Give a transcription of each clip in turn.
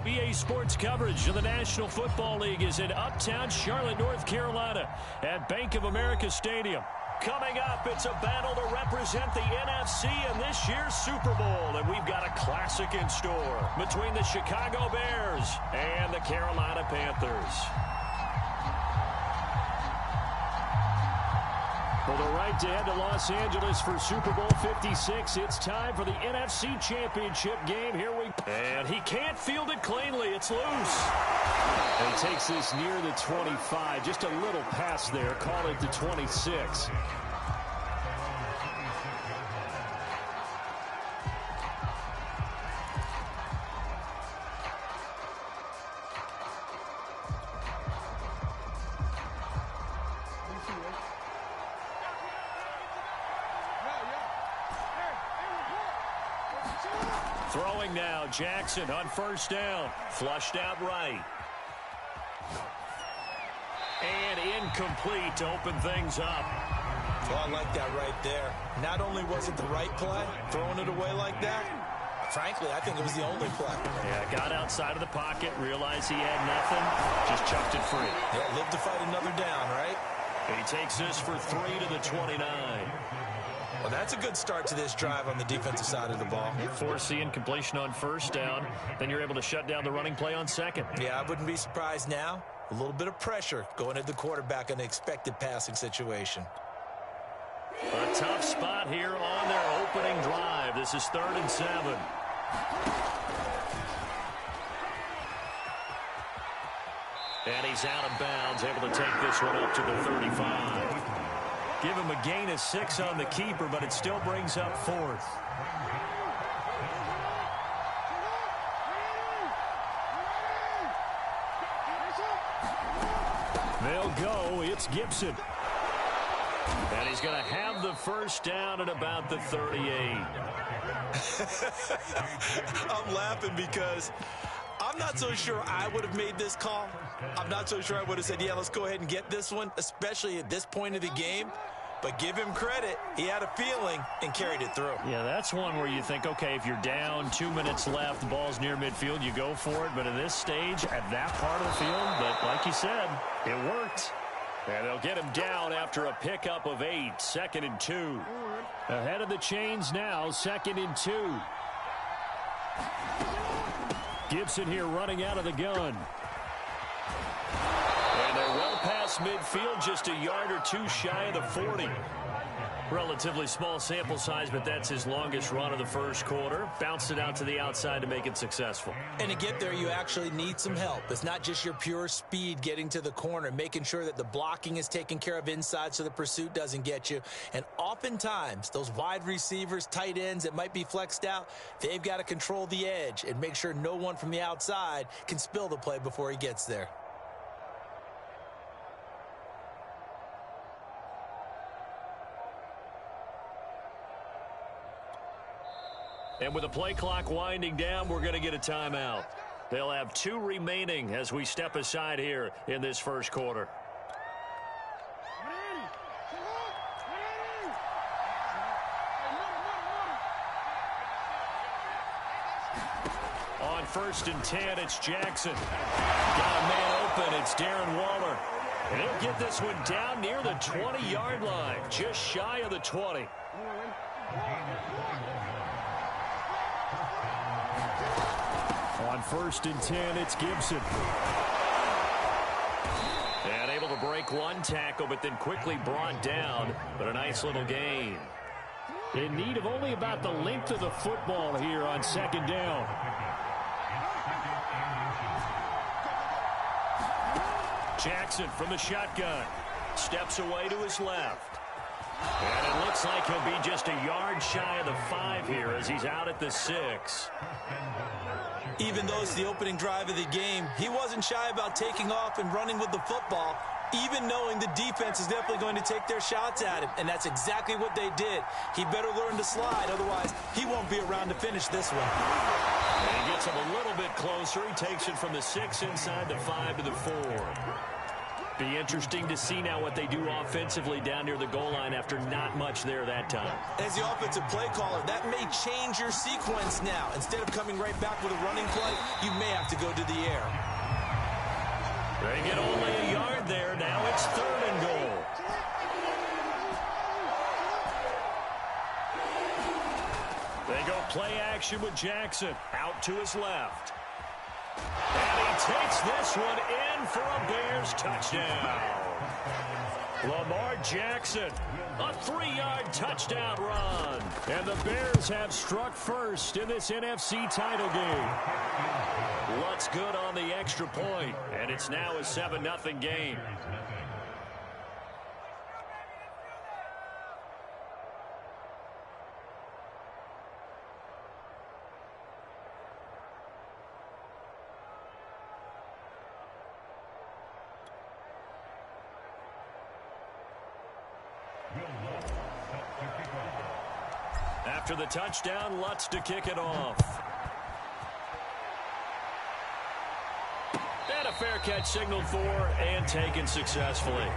EA Sports coverage of the National Football League is in uptown Charlotte, North Carolina at Bank of America Stadium. Coming up, it's a battle to represent the NFC in this year's Super Bowl. And we've got a classic in store between the Chicago Bears and the Carolina Panthers. For the right to head to Los Angeles for Super Bowl 56, it's time for the NFC Championship game. Here we go. And he can't field it cleanly. It's loose. And he takes this near the 25. Just a little pass there. Call it the 26. Throwing now, Jackson on first down. Flushed out right. And incomplete to open things up. Well, I like that right there. Not only was it the right play, throwing it away like that, frankly, I think it was the only play. Yeah, got outside of the pocket, realized he had nothing, just chucked it free. Yeah, live to fight another down, right? And he takes this for 3 to the 29. Well, that's a good start to this drive on the defensive side of the ball. Forcing completion on first down. Then you're able to shut down the running play on second. Yeah, I wouldn't be surprised now. A little bit of pressure going at the quarterback in an expected passing situation. A tough spot here on their opening drive. This is 3rd and 7. And he's out of bounds, able to take this one up to the 35. Give him a gain of 6 on the keeper, but it still brings up 4th. They'll go. It's Gibson. And he's going to have the first down at about the 38. I'm laughing because I'm not so sure I would have made this call. I'm not so sure I would have said, yeah, let's go ahead and get this one, especially at this point of the game. But give him credit. He had a feeling and carried it through. Yeah, that's one where you think, okay, if you're down, 2 minutes left, the ball's near midfield, you go for it. But at this stage, at that part of the field, but like you said, it worked. And they'll get him down after a pickup of 8, 2nd and 2. Ahead of the chains now, 2nd and 2. Gibson here running out of the gun. And they're well past midfield, just a yard or 2 shy of the 40. Relatively small sample size, but that's his longest run of the first quarter. Bounced it out to the outside to make it successful. And to get there, you actually need some help. It's not just your pure speed getting to the corner, making sure that the blocking is taken care of inside so the pursuit doesn't get you. And oftentimes, those wide receivers, tight ends that might be flexed out, they've got to control the edge and make sure no one from the outside can spill the play before he gets there. And with the play clock winding down, we're going to get a timeout. They'll have 2 remaining as we step aside here in this first quarter. On 1st and 10, it's Jackson. Got a man open. It's Darren Waller. And he'll get this one down near the 20-yard line, just shy of the 20. On 1st and 10, it's Gibson. And able to break 1 tackle, but then quickly brought down. But a nice little gain. In need of only about the length of the football here on 2nd down. Jackson from the shotgun. Steps away to his left. And it looks like he'll be just a yard shy of the 5 here as he's out at the 6. Even though it's the opening drive of the game, he wasn't shy about taking off and running with the football, even knowing the defense is definitely going to take their shots at him. And that's exactly what they did. He better learn to slide, otherwise he won't be around to finish this one. And he gets him a little bit closer. He takes it from the 6 inside the 5 to the 4. Be interesting to see now what they do offensively down near the goal line after not much there that time. As the offensive play caller, that may change your sequence now. Instead of coming right back with a running play, you may have to go to the air. They get only a yard there. Now it's 3rd and goal. They go play action with Jackson. Out to his left. And he takes this one in for a Bears touchdown. Lamar Jackson, a 3-yard touchdown run. And the Bears have struck first in this NFC title game. What's good on the extra point? And it's now a 7-0 game. After the touchdown, Lutz to kick it off. And a fair catch signaled for and taken successfully.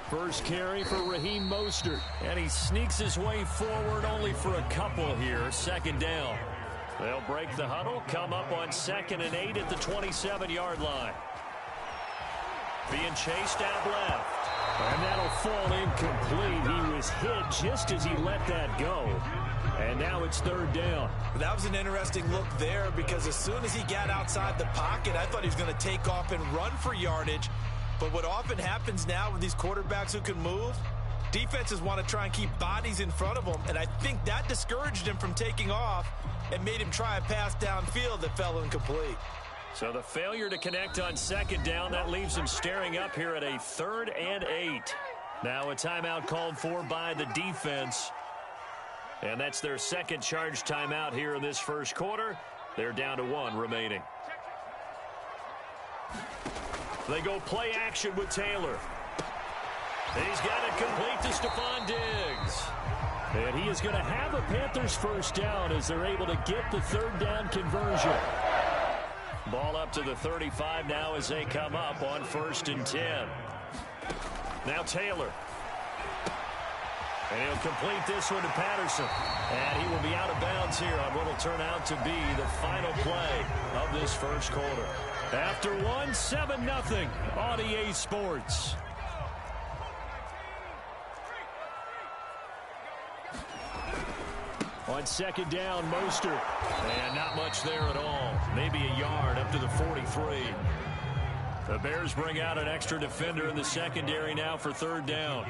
First carry for Raheem Mostert, and he sneaks his way forward only for a couple here. 2nd down. They'll break the huddle, come up on 2nd and 8 at the 27-yard line. Being chased out left. And that'll fall incomplete. He was hit just as he let that go. And now it's 3rd down. That was an interesting look there because as soon as he got outside the pocket, I thought he was going to take off and run for yardage. But what often happens now with these quarterbacks who can move, defenses want to try and keep bodies in front of them, and I think that discouraged him from taking off and made him try a pass downfield that fell incomplete. So the failure to connect on 2nd down, that leaves him staring up here at a 3rd and 8. Now a timeout called for by the defense, and that's their 2nd charge timeout here in this first quarter. They're down to 1 remaining. They go play action with Taylor. He's got it complete to Stephon Diggs. And he is going to have a Panthers first down as they're able to get the 3rd down conversion. Ball up to the 35 now as they come up on 1st and 10. Now Taylor. And he'll complete this one to Patterson. And he will be out of bounds here on what will turn out to be the final play of this first quarter. After 1, 7-0 on EA Sports. On 2nd down, Mostert. And not much there at all. Maybe a yard up to the 43. The Bears bring out an extra defender in the secondary now for 3rd down.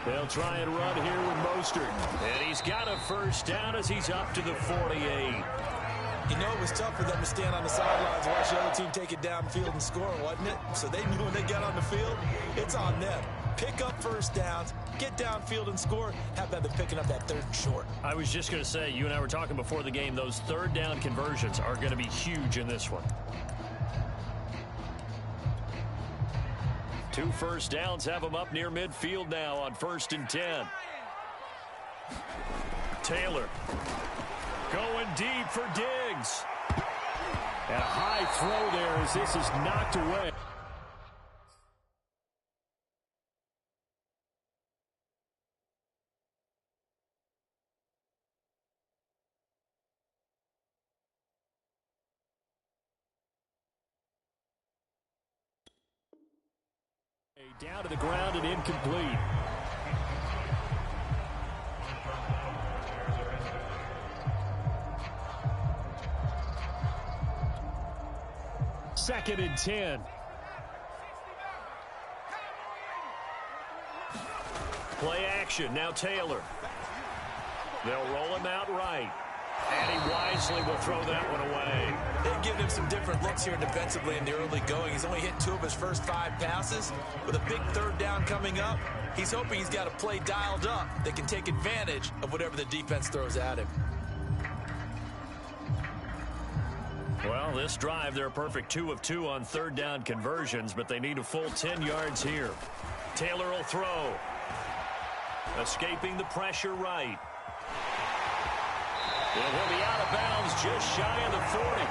They'll try and run here with Mostert. And he's got a first down as he's up to the 48. You know, it was tough for them to stand on the sidelines and watch the other team take it downfield and score, wasn't it? So they knew when they got on the field, it's on them. Pick up first downs, get downfield and score. How about them picking up that 3rd and short? I was just going to say, you and I were talking before the game, those 3rd down conversions are going to be huge in this one. 2 first downs have them up near midfield now on 1st and 10. Taylor. Going deep for Diggs. And a high throw there as this is knocked away. Down to the ground and incomplete. Second and 10. Play action. Now Taylor. They'll roll him out right. And he wisely will throw that one away. They've given him some different looks here defensively in the early going. He's only hit 2 of his first 5 passes. With a big 3rd down coming up, he's hoping he's got a play dialed up that can take advantage of whatever the defense throws at him. Well, this drive, they're a perfect 2 of 2 on third down conversions, but they need a full 10 yards here. Taylor will throw. Escaping the pressure right. And he'll be out of bounds just shy of the 40.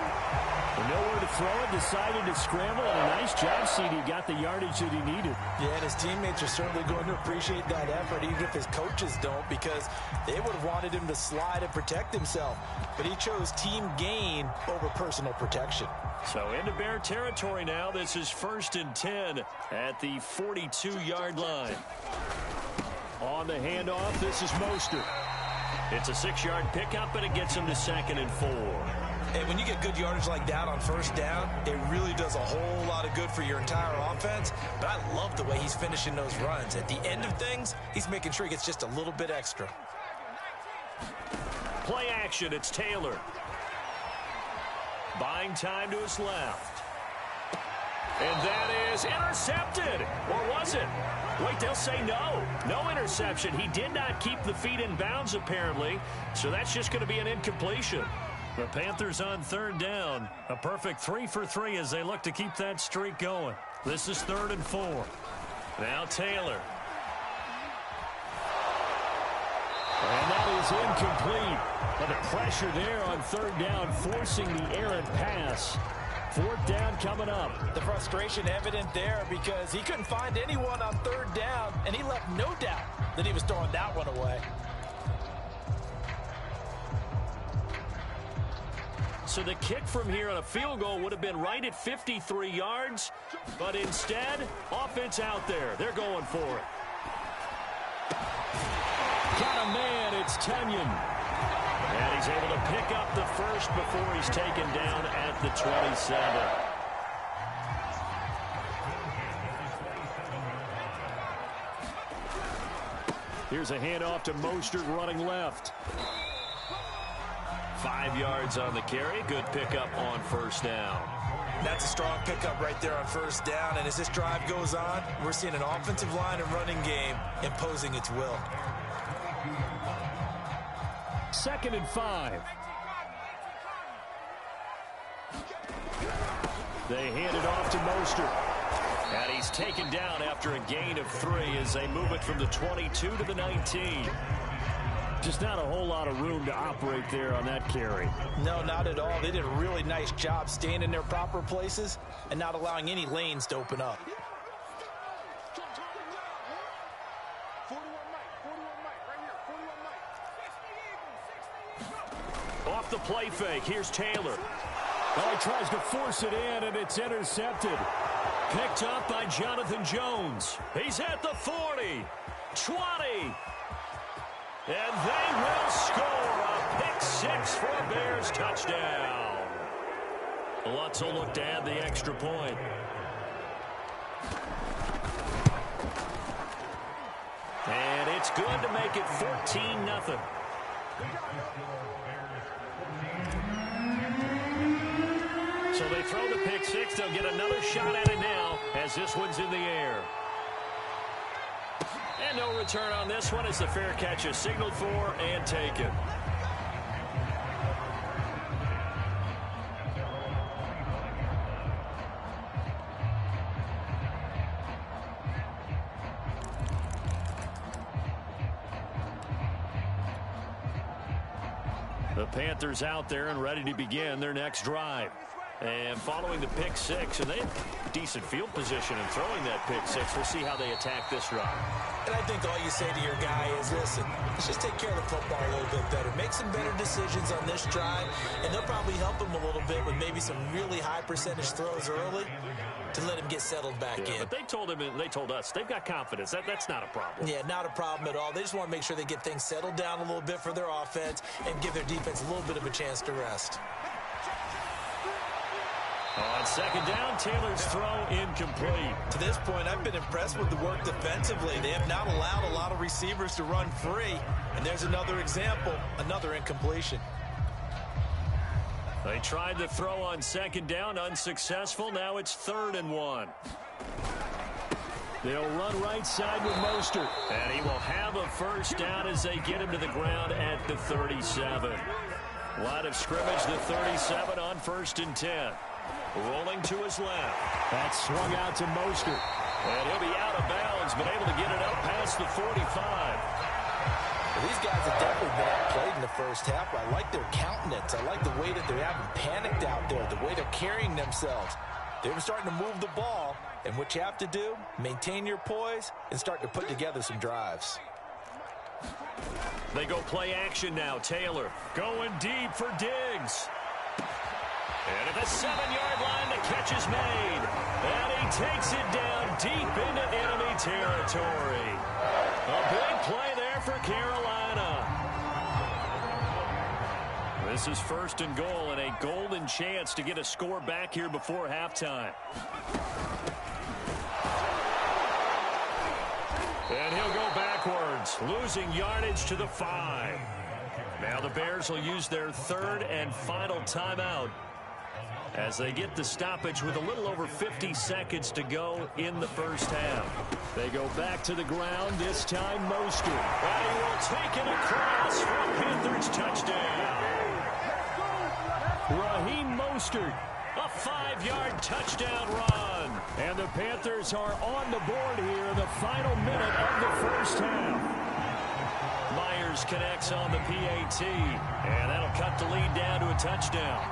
And nowhere to throw it, decided to scramble, and a nice job, CD. Got the yardage that he needed. Yeah, and his teammates are certainly going to appreciate that effort, even if his coaches don't, because they would have wanted him to slide and protect himself. But he chose team gain over personal protection. So into Bear territory now. This is 1st and 10 at the 42-yard line. On the handoff, this is Mostert. It's a 6-yard pickup, and it gets him to 2nd and 4. And when you get good yardage like that on first down, it really does a whole lot of good for your entire offense. But I love the way he's finishing those runs. At the end of things, he's making sure he gets just a little bit extra. Play action, it's Taylor. Buying time to his left. And that is intercepted. Or was it? Wait, they'll say no. No interception. He did not keep the feet in bounds, apparently. So that's just going to be an incompletion. The Panthers on third down. A perfect 3 for 3 as they look to keep that streak going. This is 3rd and 4. Now Taylor. And that is incomplete. But the pressure there on third down, forcing the errant pass. 4th down coming up. The frustration evident there because he couldn't find anyone on third down, and he left no doubt that he was throwing that one away. So the kick from here on a field goal would have been right at 53 yards, but instead, offense out there. They're going for it. Got a man, it's Tunyon. And he's able to pick up the first before he's taken down at the 27. Here's a handoff to Mostert running left. 5 yards on the carry. Good pickup on first down. That's a strong pickup right there on first down. And as this drive goes on, we're seeing an offensive line and running game imposing its will. 2nd and 5. They hand it off to Mostert. And he's taken down after a gain of 3 as they move it from the 22 to the 19. Just not a whole lot of room to operate there on that carry. No, not at all. They did a really nice job staying in their proper places and not allowing any lanes to open up. Off the play fake, here's Taylor. Well, he tries to force it in, and it's intercepted. Picked up by Jonathan Jones. He's at the 40, 20. And they will score a pick 6 for a Bears touchdown. Lutz will look to add the extra point. And it's good to make it 14-0. So they throw the pick 6. They'll get another shot at it now as this one's in the air. And no return on this one as the fair catch is signaled for and taken. The Panthers out there and ready to begin their next drive. And following the pick 6, and they have decent field position in throwing that pick 6. We'll see how they attack this drive. And I think all you say to your guy is, listen, let's just take care of the football a little bit better. Make some better decisions on this drive, and they'll probably help him a little bit with maybe some really high percentage throws early to let him get settled back in. But they told him, and they told us, they've got confidence. That's not a problem. Yeah, not a problem at all. They just want to make sure they get things settled down a little bit for their offense and give their defense a little bit of a chance to rest. On second down, Taylor's throw incomplete. To this point, I've been impressed with the work defensively. They have not allowed a lot of receivers to run free. And there's another example, another incompletion. They tried the throw on second down, unsuccessful. Now it's 3rd and 1. They'll run right side with Mostert. And he will have a first down as they get him to the ground at the 37. Line of scrimmage, the 37 on 1st and 10. Rolling to his left. That's swung out to Mostert. And he'll be out of bounds, but able to get it up past the 45. Well, these guys have definitely been outplayed in the first half. I like their countenance. I like the way that they haven't panicked out there, the way they're carrying themselves. They're starting to move the ball, and what you have to do, maintain your poise and start to put together some drives. They go play action now. Taylor going deep for Diggs. And at the 7-yard line, the catch is made. And he takes it down deep into enemy territory. A big play there for Carolina. This is 1st and goal and a golden chance to get a score back here before halftime. And he'll go backwards, losing yardage to the 5. Now the Bears will use their 3rd and final timeout as they get the stoppage with a little over 50 seconds to go in the first half. They go back to the ground, this time Mostert. And he will take it across for a Panthers touchdown. Raheem Mostert. A 5-yard touchdown run. And the Panthers are on the board here in the final minute of the first half. Myers connects on the PAT, and that'll cut the lead down to a touchdown.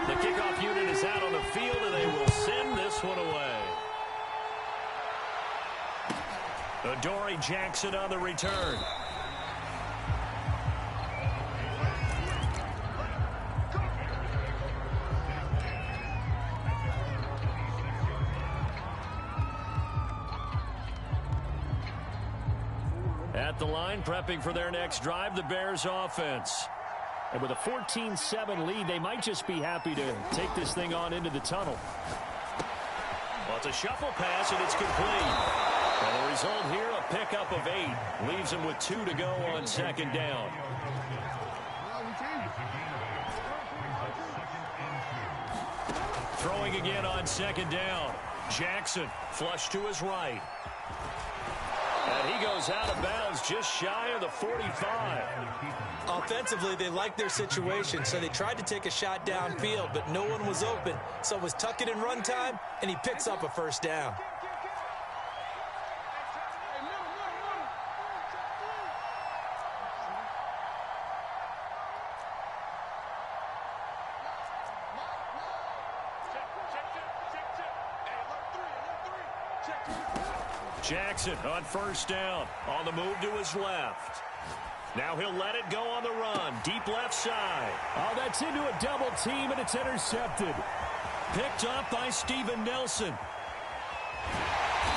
The kickoff unit is out on the field, and they will send this one away. Adoree Jackson on the return. At the line, prepping for their next drive, the Bears offense. And with a 14-7 lead, they might just be happy to take this thing on into the tunnel. Well, it's a shuffle pass, and it's complete. And the result here, a pickup of 8. Leaves them with 2 to go on 2nd down. Throwing again on 2nd down. Jackson, flush to his right. And he goes out of bounds just shy of the 45. Offensively, they liked their situation, so they tried to take a shot downfield, but no one was open. So it was tuck it and run time, and he picks up a 1st down. Jackson on 1st down, on the move to his left. Now he'll let it go on the run, deep left side. Oh, that's into a double team, and it's intercepted. Picked up by Steven Nelson.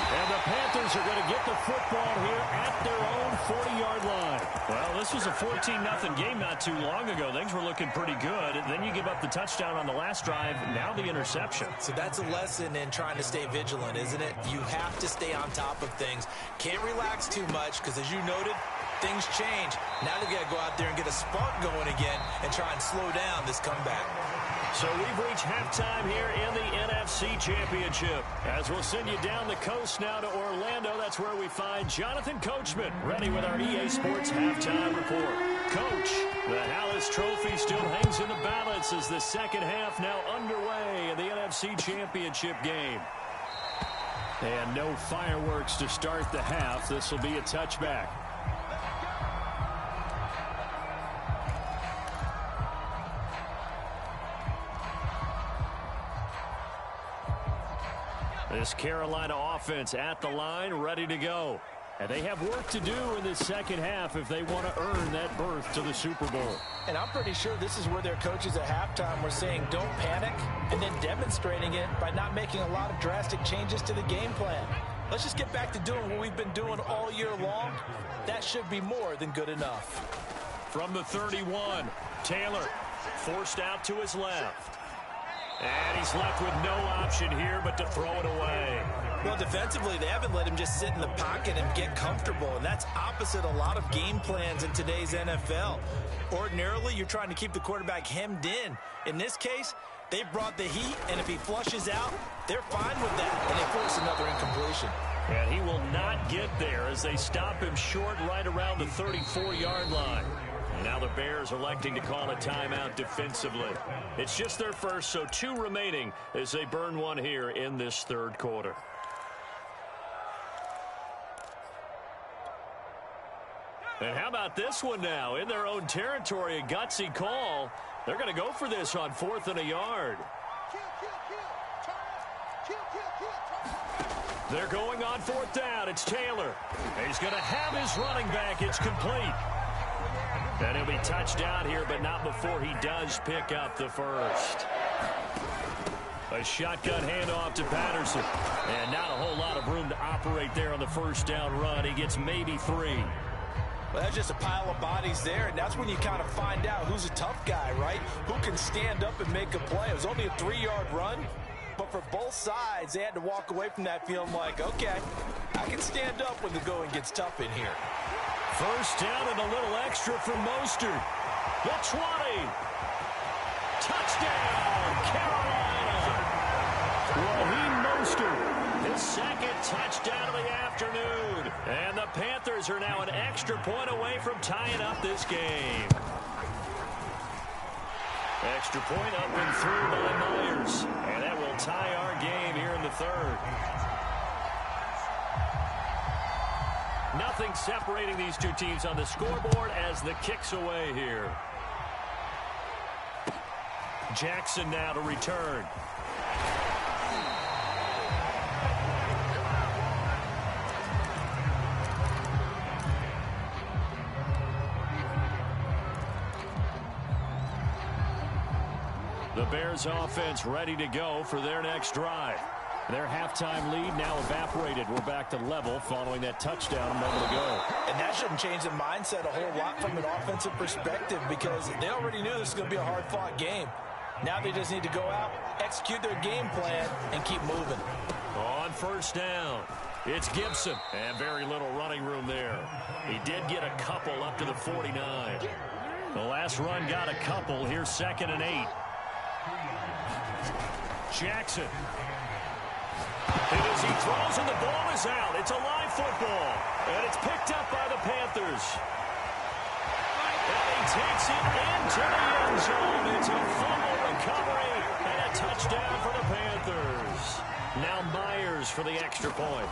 And the Panthers are going to get the football here at their own 40-yard line. Well, this was a 14-0 game not too long ago. Things were looking pretty good. Then you give up the touchdown on the last drive. Now the interception. So that's a lesson in trying to stay vigilant, isn't it? You have to stay on top of things. Can't relax too much because, as you noted, things change. Now they got to go out there and get a spark going again and try and slow down this comeback. So we've reached halftime here in the NFC Championship. As we'll send you down the coast now to Orlando, that's where we find Jonathan Coachman ready with our EA Sports Halftime Report. Coach, the Hallis Trophy still hangs in the balance as the second half now underway in the NFC Championship game. And no fireworks to start the half. This will be a touchback. This Carolina offense at the line, ready to go. And they have work to do in the second half if they want to earn that berth to the Super Bowl. And I'm pretty sure this is where their coaches at halftime were saying don't panic, and then demonstrating it by not making a lot of drastic changes to the game plan. Let's just get back to doing what we've been doing all year long. That should be more than good enough. From the 31, Taylor forced out to his left. And he's left with no option here but to throw it away. Well, defensively, they haven't let him just sit in the pocket and get comfortable, and that's opposite a lot of game plans in today's NFL. Ordinarily, you're trying to keep the quarterback hemmed in. In this case, they brought the heat, and if he flushes out, they're fine with that, and they force another incompletion. And he will not get there as they stop him short right around the 34-yard line. Now the Bears electing to call a timeout defensively. It's just their first, so 2 remaining as they burn one here in this third quarter. And how about this one now? In their own territory, a gutsy call. They're going to go for this on 4th and a yard. They're going on 4th down. It's Taylor. He's going to have his running back. It's complete. And he'll be touchdown here, but not before he does pick up the first. A shotgun handoff to Patterson. And not a whole lot of room to operate there on the first down run. He gets maybe 3. Well, that's just a pile of bodies there, and that's when you kind of find out who's a tough guy, right? Who can stand up and make a play. It was only a 3-yard run, but for both sides, they had to walk away from that feeling like, okay, I can stand up when the going gets tough in here. First down and a little extra from Mostert. The 20. Touchdown, Carolina. Raheem Mostert, his second touchdown of the afternoon. And the Panthers are now an extra point away from tying up this game. Extra point up and through by Myers. And that will tie our game here in the third. Nothing separating these two teams on the scoreboard as the kick's away here. Jackson now to return. The Bears offense ready to go for their next drive. Their halftime lead now evaporated. We're back to level following that touchdown a moment ago. And that shouldn't change the mindset a whole lot from an offensive perspective because they already knew this was going to be a hard-fought game. Now they just need to go out, execute their game plan, and keep moving. On first down, it's Gibson. And very little running room there. He did get a couple up to the 49. The last run got a couple. Here's 2nd and 8. Jackson. As he throws and the ball is out. It's a live football. And it's picked up by the Panthers. And he takes it into the end zone. It's a fumble recovery and a touchdown for the Panthers. Now Myers for the extra point.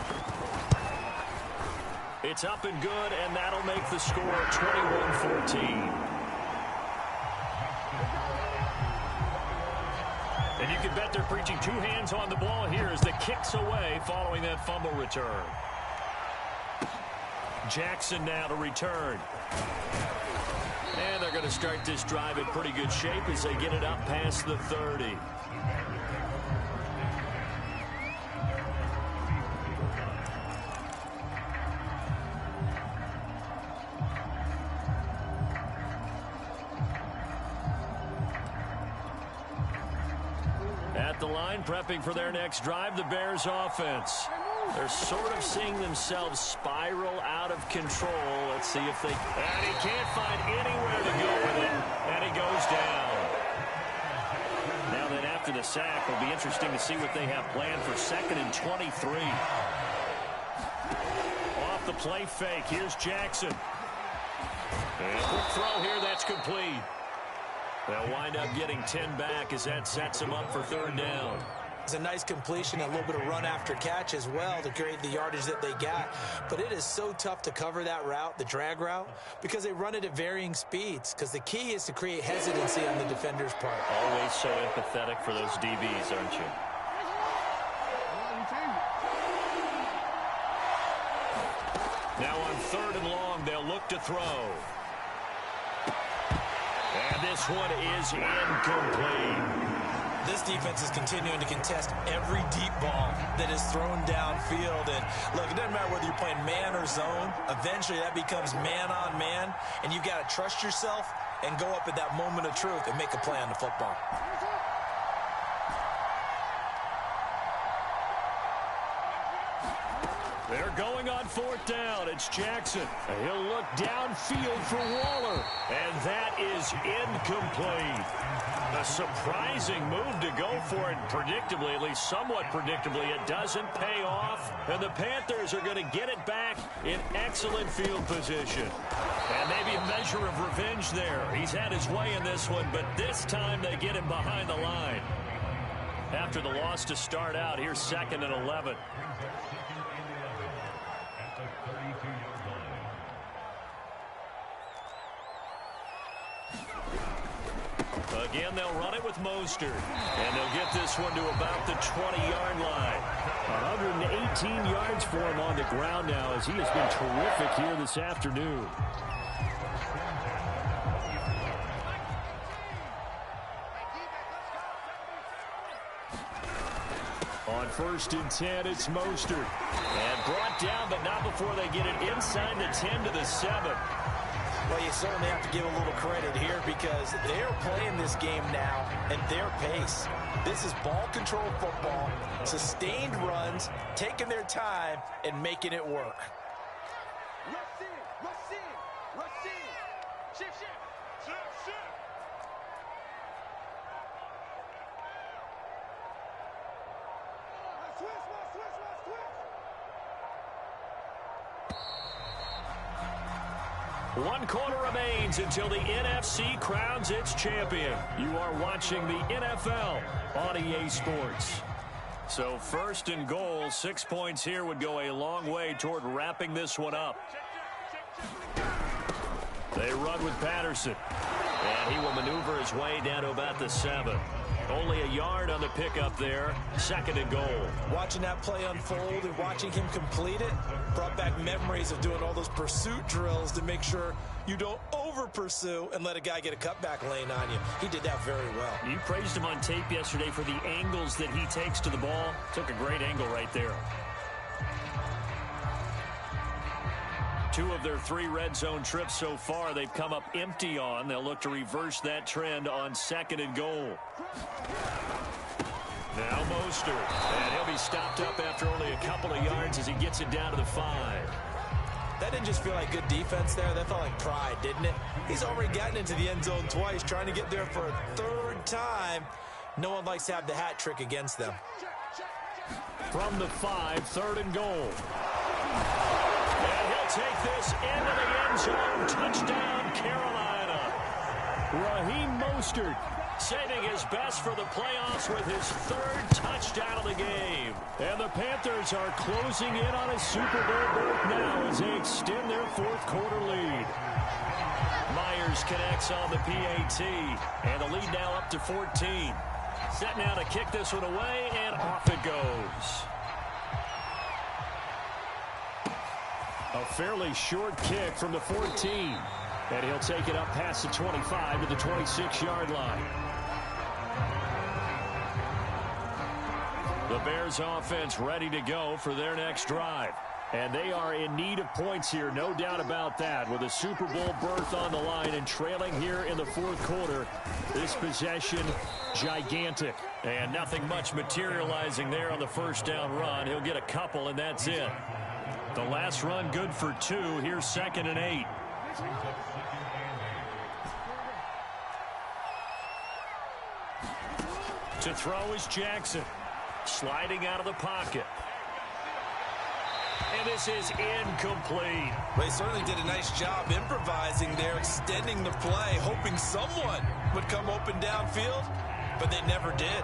It's up and good, and that'll make the score 21-14. And you can bet they're preaching 2 hands on the ball here as the kick's away following that fumble return. Jackson now to return. And they're going to start this drive in pretty good shape as they get it up past the 30. At the line, prepping for their next drive, the Bears offense. They're sort of seeing themselves spiral out of control. Let's see if they... And he can't find anywhere to go with it, and he goes down. Now that after the sack, it'll be interesting to see what they have planned for 2nd and 23. Off the play fake, here's Jackson. And a quick throw here, that's complete. They'll wind up getting 10 back as that sets them up for 3rd down. It's a nice completion, a little bit of run after catch as well to create the yardage that they got. But it is so tough to cover that route, the drag route, because they run it at varying speeds. Because the key is to create hesitancy on the defender's part. Always so empathetic for those DBs, aren't you? Now on 3rd and long, they'll look to throw. And this one is incomplete. This defense is continuing to contest every deep ball that is thrown downfield. And look, it doesn't matter whether you're playing man or zone. Eventually, that becomes man on man. And you've got to trust yourself and go up at that moment of truth and make a play on the football. They're going on 4th down. It's Jackson. He'll look downfield for Waller. And that is incomplete. A surprising move to go for it. Predictably, at least somewhat predictably, it doesn't pay off. And the Panthers are going to get it back in excellent field position. And maybe a measure of revenge there. He's had his way in this one, but this time they get him behind the line. After the loss to start out, here's 2nd and 11. Again, they'll run it with Mostert. And they'll get this one to about the 20-yard line. 118 yards for him on the ground now as he has been terrific here this afternoon. On 1st and 10, it's Mostert. And brought down, but not before they get it inside the 10 to the 7. Well, you certainly have to give a little credit here because they're playing this game now at their pace. This is ball control football, sustained runs, taking their time, and making it work. One quarter remains until the NFC crowns its champion. You are watching the NFL on EA Sports. So 1st and goal, 6 points here would go a long way toward wrapping this one up. They run with Patterson. And he will maneuver his way down to about the 7. Only a yard on the pickup there. 2nd and goal. Watching that play unfold and watching him complete it brought back memories of doing all those pursuit drills to make sure you don't over-pursue and let a guy get a cutback lane on you. He did that very well. You praised him on tape yesterday for the angles that he takes to the ball. Took a great angle right there. 2 of their 3 red zone trips so far they've come up empty on. They'll look to reverse that trend on 2nd and goal. Now Mostert. And he'll be stopped up after only a couple of yards as he gets it down to the 5. That didn't just feel like good defense there. That felt like pride, didn't it? He's already gotten into the end zone twice, trying to get there for a 3rd time. No one likes to have the hat trick against them. From the 5, 3rd and goal. And he'll take this into the end zone. Touchdown, Carolina. Raheem Mostert saving his best for the playoffs with his 3rd touchdown of the game. And the Panthers are closing in on a Super Bowl berth now as they extend their 4th quarter lead. Myers connects on the PAT. And the lead now up to 14. Set now to kick this one away, and off it goes. A fairly short kick from the 14. And he'll take it up past the 25 to the 26-yard line. The Bears offense ready to go for their next drive. And they are in need of points here, no doubt about that. With a Super Bowl berth on the line and trailing here in the 4th quarter, this possession, gigantic. And nothing much materializing there on the 1st down run. He'll get a couple, and that's it. The last run good for 2. Here's 2nd and 8. To throw is Jackson. Sliding out of the pocket. And this is incomplete. They certainly did a nice job improvising there, extending the play, hoping someone would come open downfield, but they never did.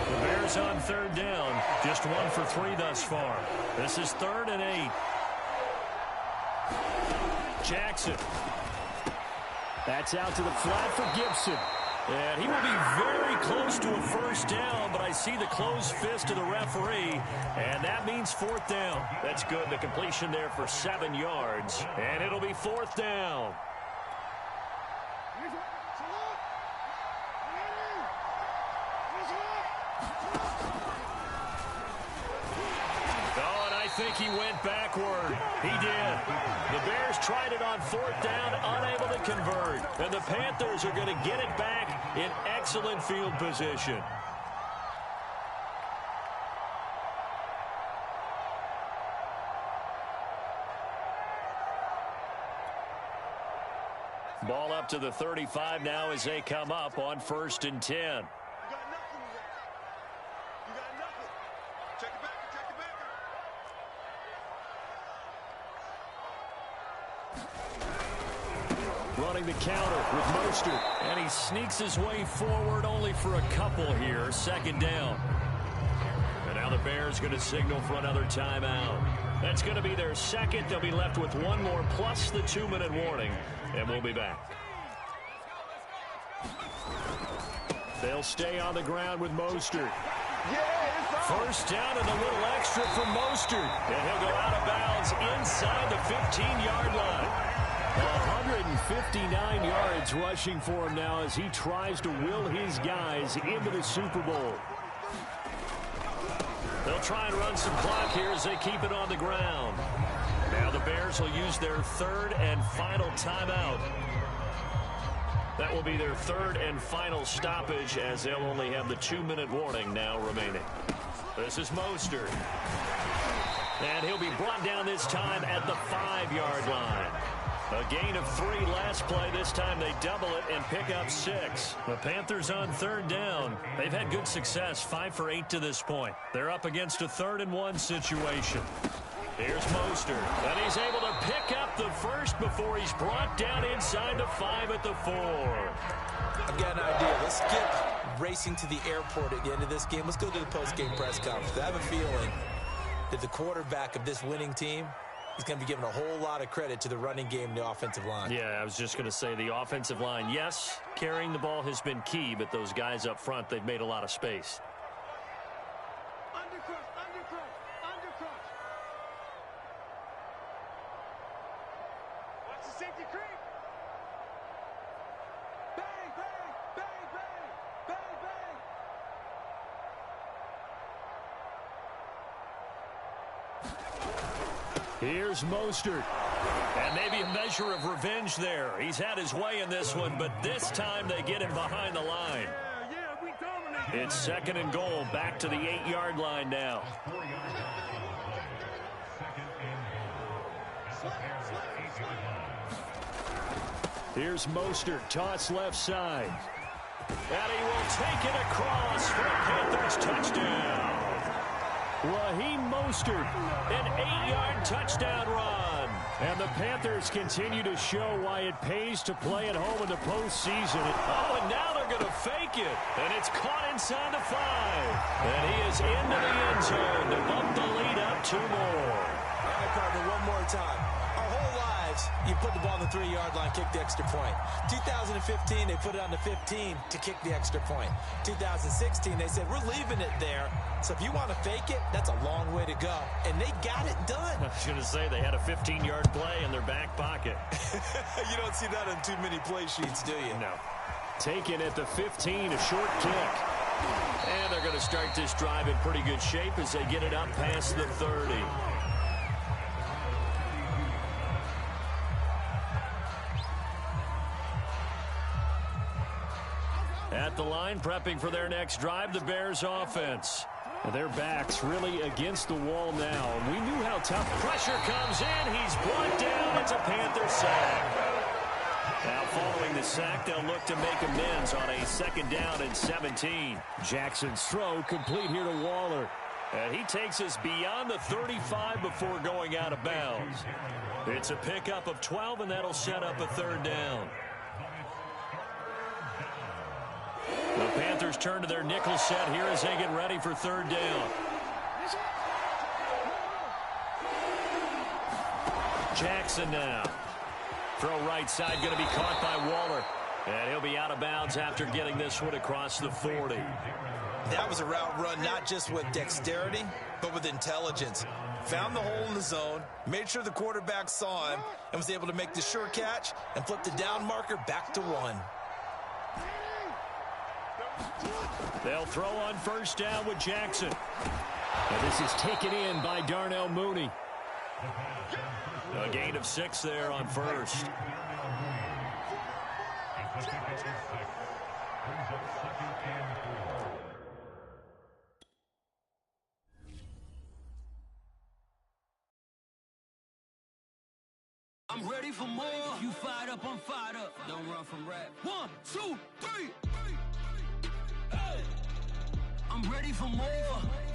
The Bears on 3rd down. Just 1 for 3 thus far. This is 3rd and 8. Jackson. That's out to the flat for Gibson. And he will be very close to a 1st down, but I see the closed fist of the referee, and that means 4th down. That's good. The completion there for 7 yards, and it'll be 4th down. Oh, and I think he went backward. He did. The Bears tried it on 4th down, unable to convert. And the Panthers are going to get it back in excellent field position. Ball up to the 35 now as they come up on 1st and 10. Running the counter with Mostert. And he sneaks his way forward only for a couple here. 2nd down. And now the Bears going to signal for another timeout. That's going to be their 2nd. They'll be left with one more plus the 2-minute warning. And we'll be back. They'll stay on the ground with Mostert. 1st down and a little extra from Mostert. And he'll go out of bounds inside the 15-yard line. 159 yards rushing for him now as he tries to will his guys into the Super Bowl. They'll try and run some clock here as they keep it on the ground. Now the Bears will use their 3rd and final timeout. That will be their 3rd and final stoppage as they'll only have the 2-minute warning now remaining. This is Mostert. And he'll be brought down this time at the 5-yard line. A gain of 3 last play. This time they double it and pick up 6. The Panthers on 3rd down. They've had good success, 5 for 8 to this point. They're up against a 3rd and 1 situation. Here's Mostert, and he's able to pick up the 1st before he's brought down inside the 5 at the 4. I've got an idea. Let's skip racing to the airport at the end of this game. Let's go to the post-game press conference. I have a feeling that the quarterback of this winning team is going to be given a whole lot of credit to the running game and the offensive line. Yeah, I was just going to say the offensive line, yes, carrying the ball has been key, but those guys up front, they've made a lot of space. Here's Mostert. And maybe a measure of revenge there. He's had his way in this one, but this time they get him behind the line. It's 2nd and goal, back to the 8-yard line now. Here's Mostert, toss left side. And he will take it across for a Panthers touchdown. Raheem Mostert, an 8-yard touchdown run. And the Panthers continue to show why it pays to play at home in the postseason. Oh, and now they're going to fake it. And it's caught inside the 5. And he is into the end zone to bump the lead up 2 more. All right, partner, one more time. Our whole lives, you put the ball on the 3-yard line, kick the extra point. 2015, they put it on the 15 to kick the extra point. 2016, they said, we're leaving it there. So if you want to fake it, that's a long way to go. And they got it done. I was going to say, they had a 15-yard play in their back pocket. You don't see that on too many play sheets, do you? No. Taken at the 15, a short kick. And they're going to start this drive in pretty good shape as they get it up past the 30. At the line, prepping for their next drive, the Bears offense. And their backs really against the wall now. We knew how tough. Pressure comes in. He's brought down. It's a Panther sack. Now following the sack, they'll look to make amends on a 2nd down and 17. Jackson's throw complete here to Waller. And he takes us beyond the 35 before going out of bounds. It's a pickup of 12, and that'll set up a 3rd down. The Panthers turn to their nickel set here as they get ready for 3rd down. Jackson now. Throw right side, going to be caught by Waller. And he'll be out of bounds after getting this one across the 40. That was a route run not just with dexterity, but with intelligence. Found the hole in the zone, made sure the quarterback saw him, and was able to make the sure catch and flip the down marker back to 1. They'll throw on 1st down with Jackson. And this is taken in by Darnell Mooney. A gain of 6 there on 1st. I'm ready for more. You fired up, I'm fired up. Don't run from rap. 1, 2, 3. Hey. I'm ready for more.